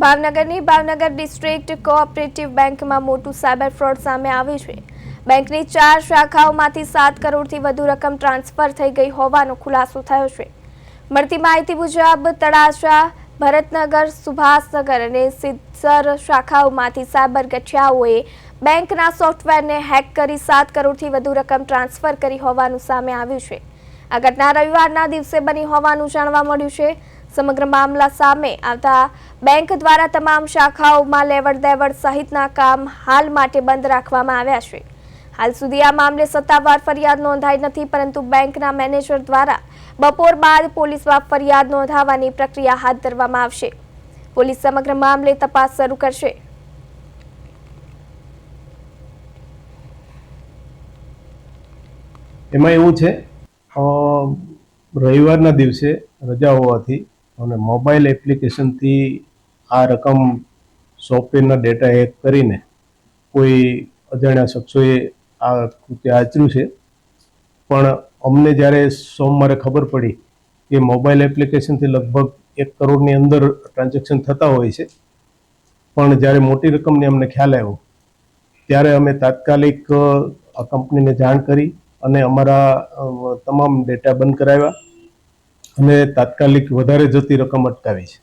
ભાવનગરની Bhavnagar district cooperative બેંકમાં મોટું સાયબર ફ્રોડ સામે આવ્યું છે। બેંકની 4 શાખાઓમાંથી 7 કરોડથી વધુ રકમ ટ્રાન્સફર થઈ ગઈ હોવાનો ખુલાસો થયો છે। મળતી માહિતી મુજબ તળાજા, ભરતનગર, સુભાષનગર અને સિદ્ધસર શાખાઓમાંથી સાયબર ગઠિયાઓએ બેંકના સોફ્ટવેરને હેક કરી 7 કરોડથી વધુ રકમ ટ્રાન્સફર કરી હોવાનું સામે આવ્યું છે। આ ઘટના રવિવારના દિવસે બની હોવાનું જાણવા મળ્યું છે। સમગ્ર મામલા સામે આવતા બેંક દ્વારા તમામ શાખાઓમાં લેવડ દેવડ સહિતના કામ હાલ માટે બંધ રાખવામાં આવ્યા છે। હાલ સુધી આ મામલે સત્તાવાર ફરિયાદ નોંધાઈ નથી, પરંતુ બેંકના મેનેજર દ્વારા બપોર બાદ પોલીસમાં ફરિયાદ નોંધાવવાની પ્રક્રિયા હાથ ધરવામાં આવશે। પોલીસ સમગ્ર મામલે તપાસ શરૂ કરશે। એમાં એવું છે, રવિવારના દિવસે રજા હોવાથી અને મોબાઈલ એપ્લિકેશનથી આ રકમ સોફ્ટવેરના ડેટા હેક કરીને કોઈ અજાણ્યા શખ્સોએ આ કૃત્ય આચર્યું છે। પણ અમને જ્યારે સોમવારે ખબર પડી કે મોબાઈલ એપ્લિકેશનથી લગભગ 1 કરોડની અંદર ટ્રાન્ઝેક્શન થતા હોય છે, પણ જ્યારે મોટી રકમની અમને ખ્યાલ આવ્યો ત્યારે અમે તાત્કાલિક આ કંપનીને જાણ કરી અને અમારા તમામ ડેટા બંધ કરાવ્યા અને તાત્કાલિક વધારે જતી રકમ અટકાવી છે।